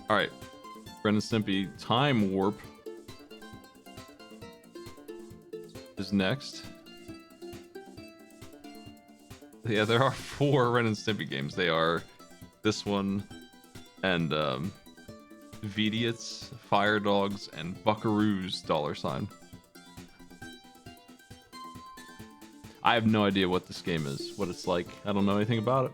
All right, Ren and Stimpy Time Warp is next. Yeah, there are 4 Ren and Stimpy games. They are this one and Vidiots, Fire Dogs, and Buckaroos $. I have no idea what this game is, what it's like. I don't know anything about it.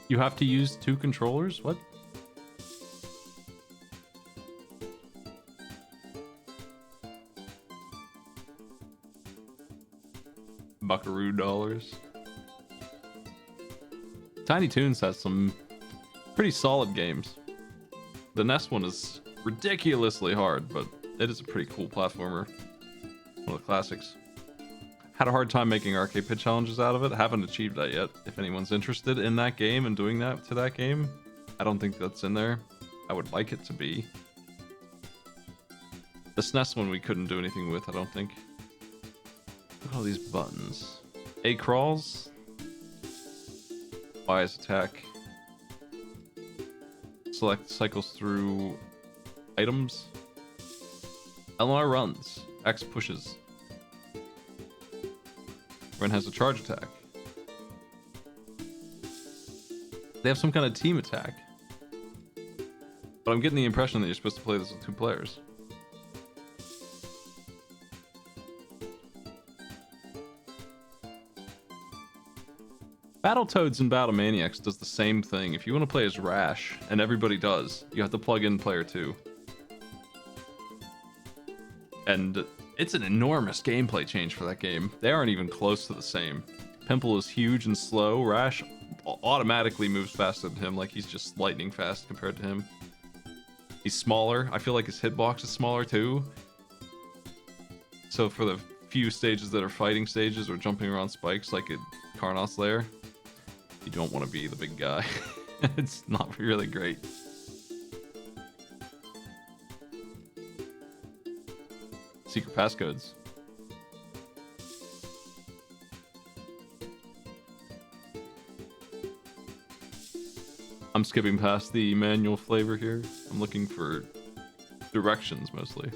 You have to use 2 controllers? What? Buckaroo dollars. Tiny Toons has some pretty solid games. The NES one is ridiculously hard, but it is a pretty cool platformer. One of the classics. Had a hard time making arcade pit challenges out of it. Haven't achieved that yet. If anyone's interested in that game and doing that to that game, I don't think that's in there. I would like it to be. The SNES one we couldn't do anything with, I don't think. Look at all these buttons. A crawls. Y is attack. Select cycles through items. LR runs. X pushes. Ren has a charge attack. They have some kind of team attack. But I'm getting the impression that you're supposed to play this with 2 players. Battletoads and Battlemaniacs does the same thing. If you want to play as Rash, and everybody does, you have to plug in player 2. And it's an enormous gameplay change for that game. They aren't even close to the same. Pimple is huge and slow. Rash automatically moves faster than him, like he's just lightning fast compared to him. He's smaller. I feel like his hitbox is smaller too. So for the few stages that are fighting stages or jumping around spikes like at Carnot's Lair, you don't want to be the big guy. It's not really great. Secret passcodes. I'm skipping past the manual flavor here. I'm looking for directions mostly.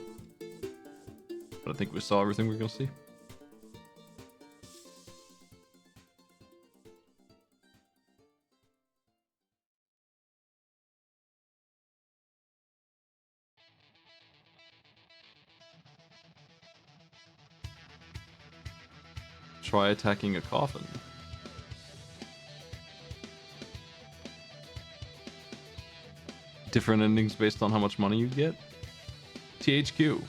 But I think we saw everything we're gonna see. Try attacking a coffin. Different endings based on how much money you get. THQ.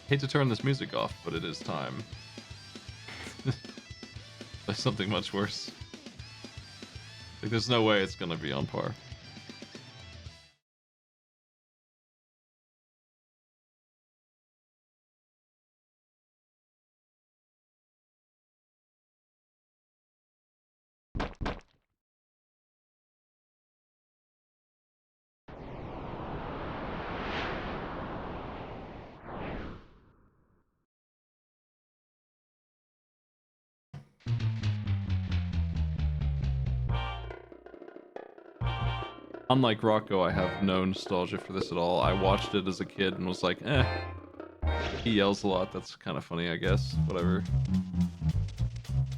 Hate to turn this music off, but it is time. There's something much worse. Like, there's no way it's gonna be on par. Unlike Rocco, I have no nostalgia for this at all. I watched it as a kid and was like, eh. He yells a lot, that's kind of funny, I guess. Whatever.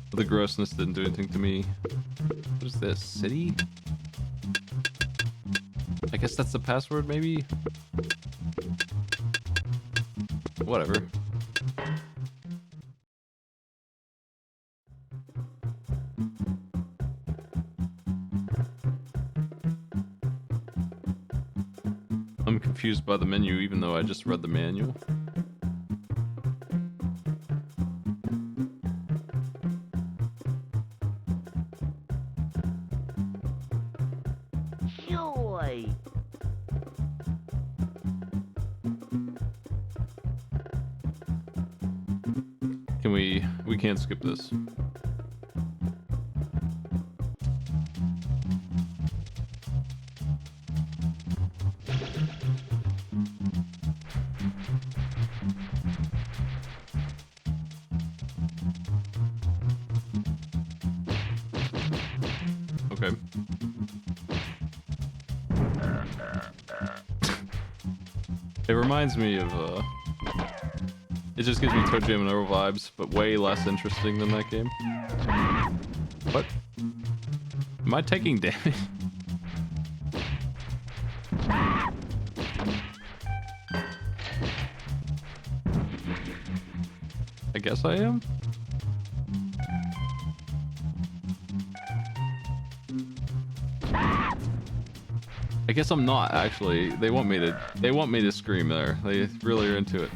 But the grossness didn't do anything to me. What is this? City? I guess that's the password, maybe? Whatever. I'm confused by the menu, even though I just read the manual. Joy. Can we can't skip this. Okay. It reminds me of it just gives me Toe Jam and Earl vibes, but way less interesting than that game. What? Am I taking damage? I guess I am. I guess I'm not actually. They want me to scream there. They really are into it.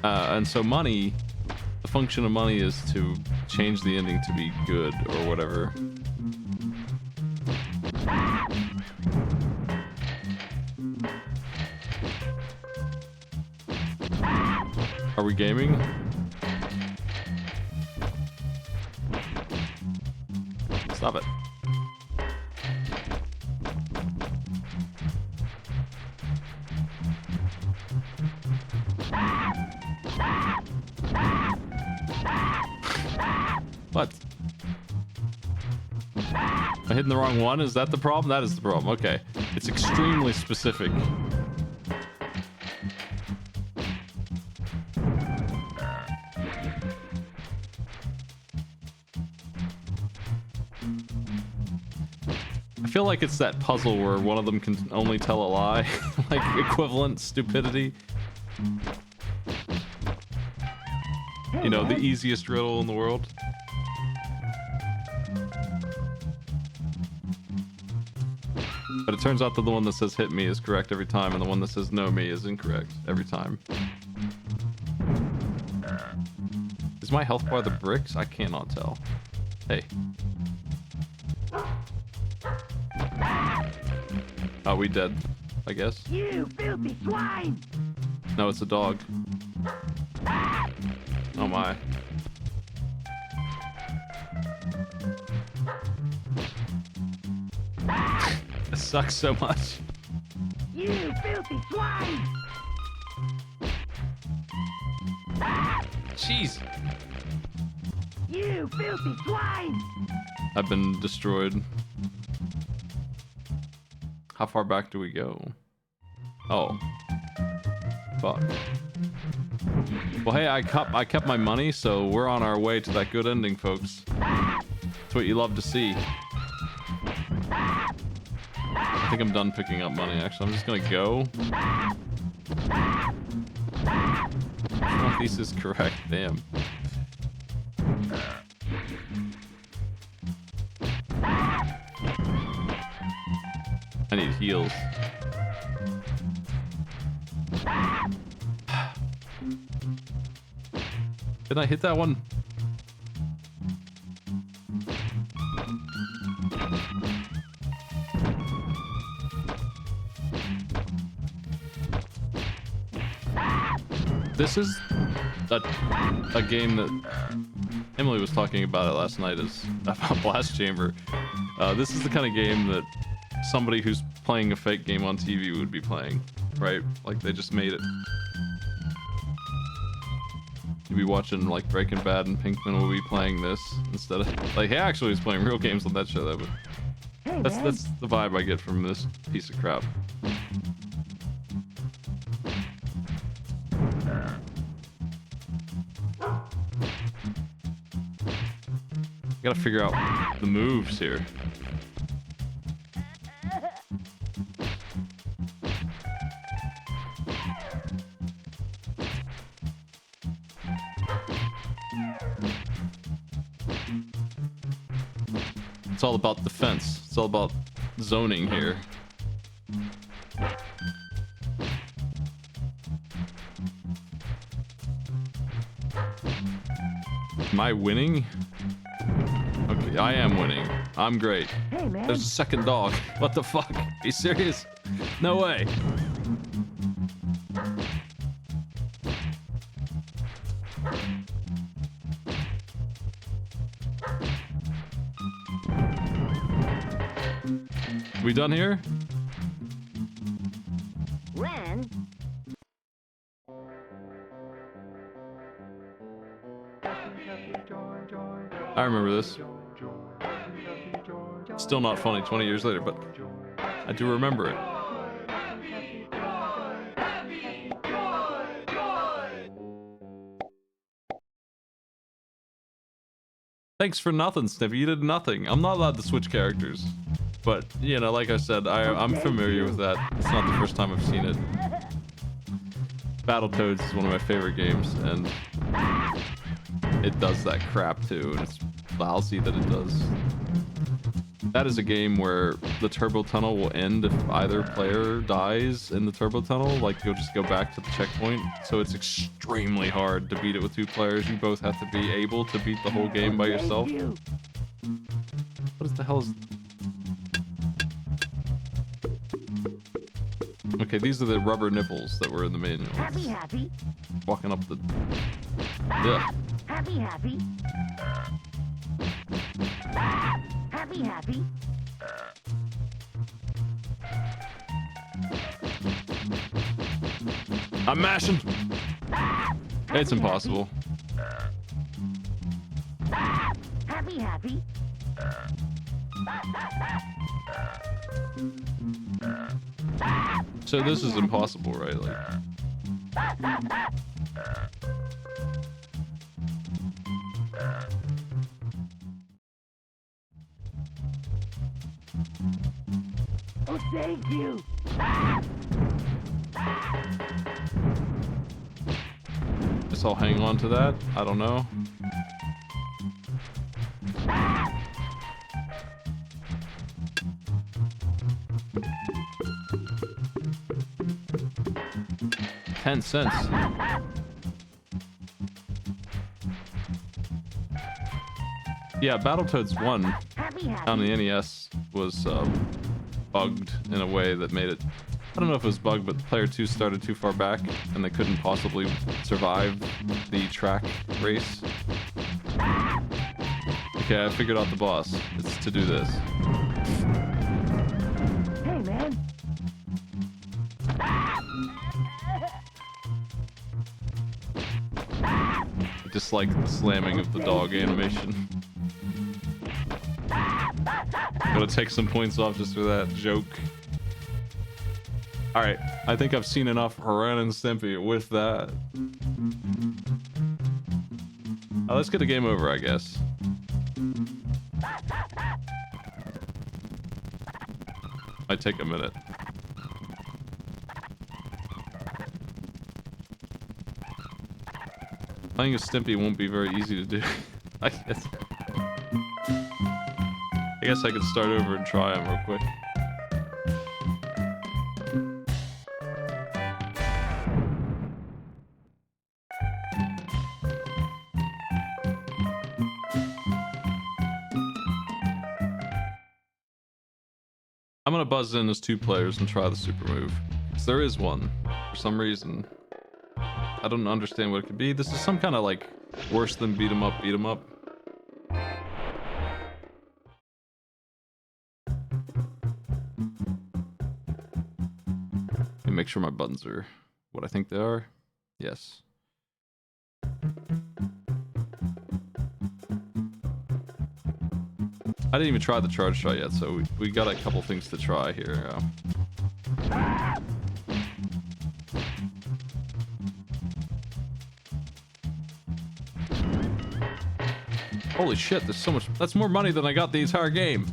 And so money, the function of money is to change the ending to be good or whatever. Are we gaming? Stop it. What? Am I hitting the wrong one? Is that the problem? That is the problem. Okay. It's extremely specific. I feel like it's that puzzle where one of them can only tell a lie. Like equivalent stupidity. You know, the easiest riddle in the world. But it turns out that the one that says hit me is correct every time, and the one that says no me is incorrect every time. Is my health bar the bricks? I cannot tell. Hey. Oh, we dead, I guess. You filthy swine! No, it's a dog. Oh my. This sucks so much. You filthy swine! Jeez. You filthy swine! I've been destroyed. How far back do we go? Oh. Fuck. Well, hey, I kept my money, so we're on our way to that good ending, folks. That's what you love to see. I think I'm done picking up money, actually. I'm just gonna go. One of these is correct, damn. I need heals. Did I hit that one? This is a game that Emily was talking about it last night, is about Blast Chamber. This is the kind of game that somebody who's playing a fake game on TV would be playing, right? Like they just made it. You'd be watching like Breaking Bad and Pinkman will be playing this instead of like he actually was playing real games on that show though, but that's the vibe I get from this piece of crap. Gotta figure out the moves here. It's all about defense. It's all about zoning here. Am I winning? Okay, I am winning. I'm great. Hey, man. There's a second dog. What the fuck? Are you serious? No way. We done here? Ren. I remember this. Still not funny 20 years later, but I do remember it. Thanks for nothing, Snippy. You did nothing. I'm not allowed to switch characters. But, you know, like I said, I'm familiar with that. It's not the first time I've seen it. Battletoads is one of my favorite games, and it does that crap too, and it's lousy that it does. That is a game where the turbo tunnel will end if either player dies in the turbo tunnel. Like, you'll just go back to the checkpoint. So it's extremely hard to beat it with two players. You both have to be able to beat the whole game by yourself. What the hell is... Okay, these are the rubber nipples that were in the manual. Happy. Walking up the... Yeah. Happy. I'm mashing. It's impossible. Happy. So this is impossible, right? Like... Oh, thank you. Guess I'll hang on to that. I don't know. $0.10. Yeah, Battletoads 1 on the NES was bugged in a way that made it... I don't know if it was bugged, but player 2 started too far back and they couldn't possibly survive the track race. Okay, I figured out the boss. It's to do this. Hey, man. I dislike the slamming of the dog animation. Gotta take some points off just for that joke. Alright, I think I've seen enough Ren and Stimpy with that. Let's get a game over, I guess. Might take a minute. Playing as Stimpy won't be very easy to do. I guess I could start over and try him real quick. I'm gonna buzz in as two players and try the super move. Because there is one, for some reason. I don't understand what it could be. This is some kind of like worse than beat 'em up, beat 'em up. Let me make sure my buttons are what I think they are. Yes. I didn't even try the charge shot yet, so we got a couple things to try here. Holy shit, there's so much. That's more money than I got the entire game.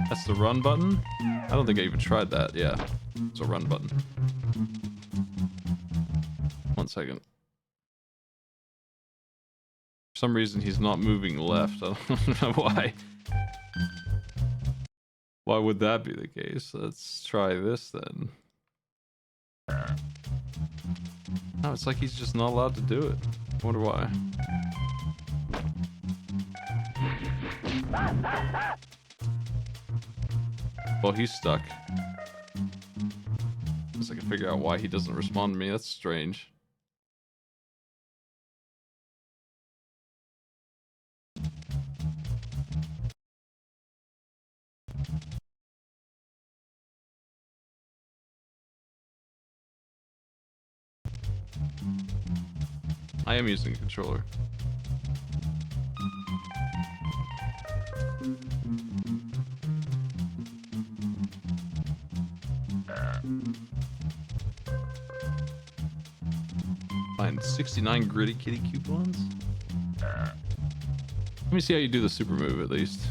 That's the run button? I don't think I even tried that. Yeah, it's a run button. 1 second. For some reason, he's not moving left. I don't know why. Why would that be the case? Let's try this then. No, it's like he's just not allowed to do it. I wonder why. Well, he's stuck. Guess I can figure out why he doesn't respond to me. That's strange. I am using a controller. Find 69 gritty kitty coupons. Let me see how you do the super move at least.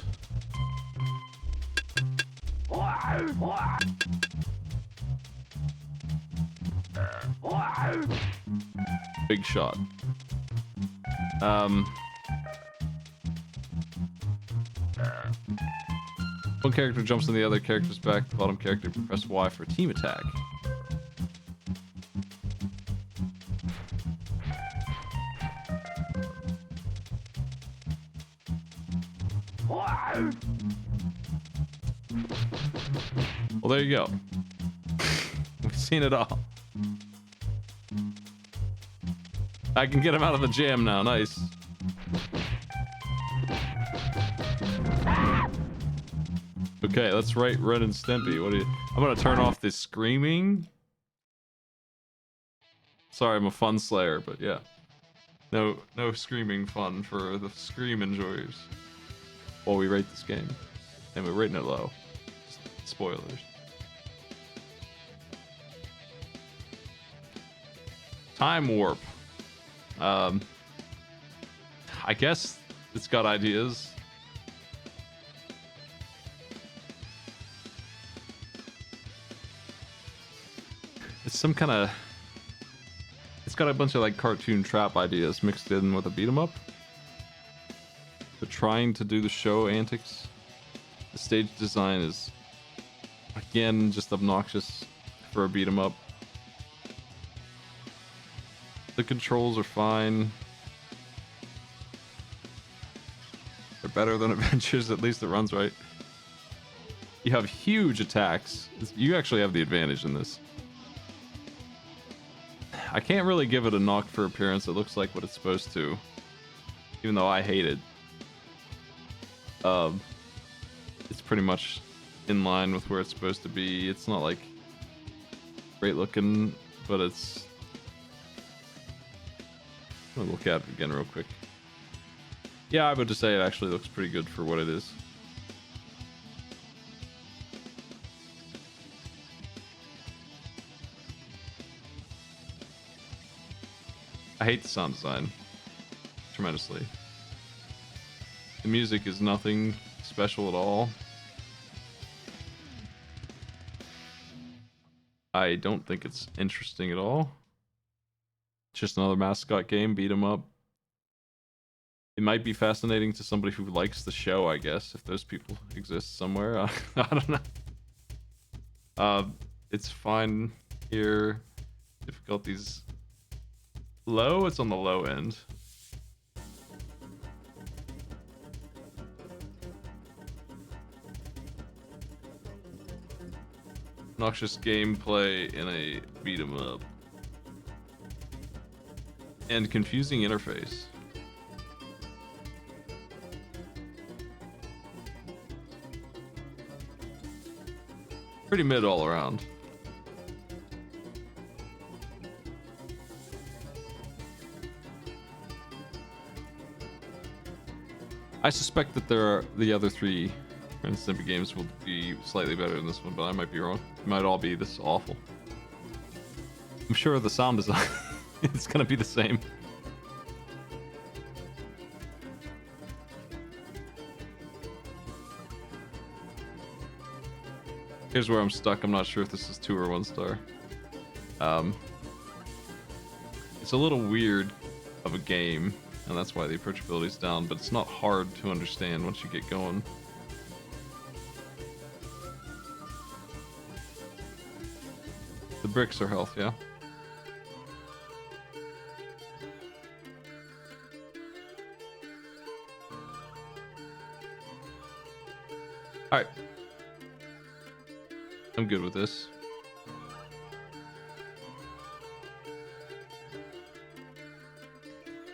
Big shot. One character jumps on the other character's back. The bottom character press Y for team attack. Well, there you go. We've seen it all. I can get him out of the jam now. Nice. Okay, let's write Ren and Stimpy. What do you... I'm gonna turn off this screaming. Sorry, I'm a fun slayer, but yeah. No screaming fun for the scream enjoyers. While we rate this game. And we're rating it low. Spoilers. Time warp. I guess it's got ideas. It's some kind of... It's got a bunch of like cartoon trap ideas mixed in with a beat 'em up. They're trying to do the show antics. The stage design is, again, just obnoxious for a beat 'em up. The controls are fine. They're better than Adventures, at least it runs right. You have huge attacks. You actually have the advantage in this. I can't really give it a knock for appearance. It looks like what it's supposed to. Even though I hate it. It's pretty much in line with where it's supposed to be. It's not like great looking, but it's... I'm gonna look at it again real quick. Yeah, I would just say it actually looks pretty good for what it is. I hate the sound design tremendously. The music is nothing special at all. I don't think it's interesting at all. It's just another mascot game, beat 'em up. It might be fascinating to somebody who likes the show, I guess, if those people exist somewhere. I don't know. It's fine here. Difficulties low. It's on the low end. Noxious gameplay in a beat 'em up. And confusing interface. Pretty mid all around. I suspect that the other three Ren Stimpy games will be slightly better than this one, but I might be wrong. It might all be this awful. I'm sure the sound design is gonna be the same. Here's where I'm stuck. I'm not sure if this is 2 or 1 star. It's a little weird of a game, and that's why the approachability is down, but it's not hard to understand once you get going. The bricks are health, yeah? Alright. I'm good with this.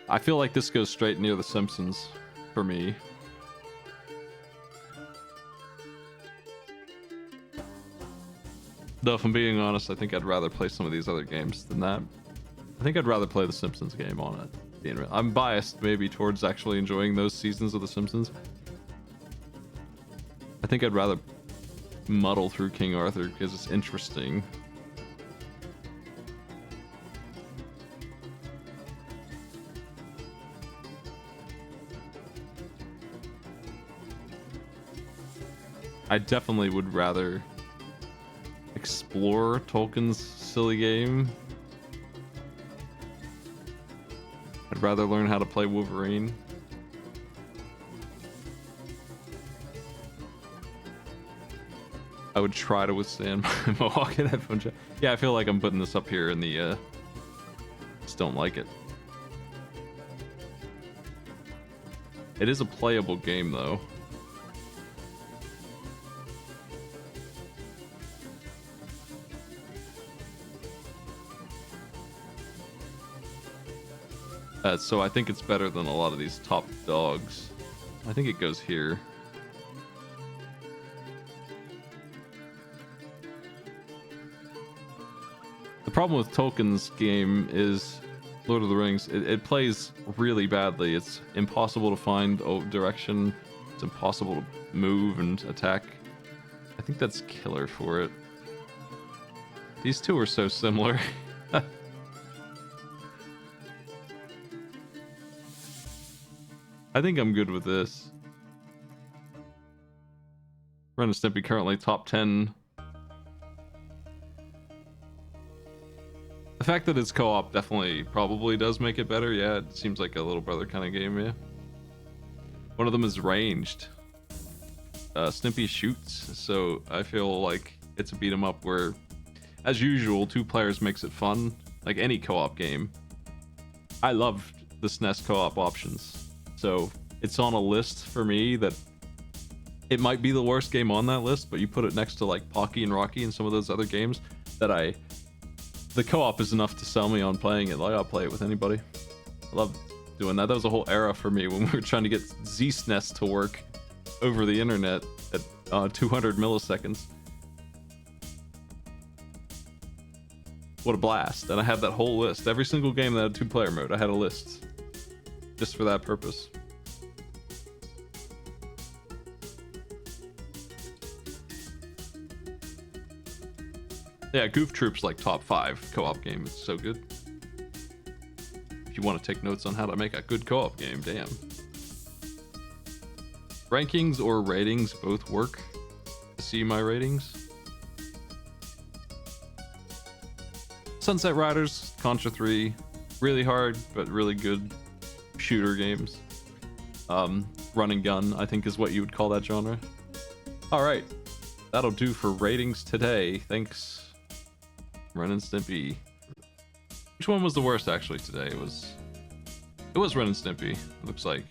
I feel like this goes straight near The Simpsons for me. Though if I'm being honest, I think I'd rather play some of these other games than that. I think I'd rather play the Simpsons game on it. I'm biased maybe towards actually enjoying those seasons of The Simpsons. I think I'd rather muddle through King Arthur because it's interesting. I definitely would rather explore Tolkien's silly game. I'd rather learn how to play Wolverine. I would try to withstand my Mohawk and headphone jack. Yeah, I feel like I'm putting this up here in the just don't like it. It is a playable game though. So I think it's better than a lot of these top dogs. I think it goes here. The problem with Tolkien's game is Lord of the Rings. It plays really badly. It's impossible to find direction. It's impossible to move and attack. I think that's killer for it. These two are so similar. I think I'm good with this. Ren Stimpy currently top 10. The fact that it's co-op definitely probably does make it better. Yeah, it seems like a little brother kind of game, yeah. One of them is ranged. Stimpy shoots, so I feel like it's a beat 'em up where, as usual, 2 players makes it fun. Like any co-op game. I loved the SNES co-op options. So it's on a list for me that it might be the worst game on that list, but you put it next to like Pocky and Rocky and some of those other games that the co-op is enough to sell me on playing it. Like I'll play it with anybody. I love doing that. That was a whole era for me when we were trying to get Z-SNES to work over the internet at 200 milliseconds. What a blast. And I had that whole list. Every single game that had 2-player mode, I had a list. Just for that purpose. Yeah, Goof Troop's like top 5 co-op game. It's so good. If you want to take notes on how to make a good co-op game, damn. Rankings or ratings both work. See my ratings. Sunset Riders, Contra 3, really hard but really good shooter games. Run and gun, I think is what you would call that genre. Alright, that'll do for ratings today. Thanks, Ren and Stimpy. Which one was the worst actually today? It was Ren and Stimpy, it looks like.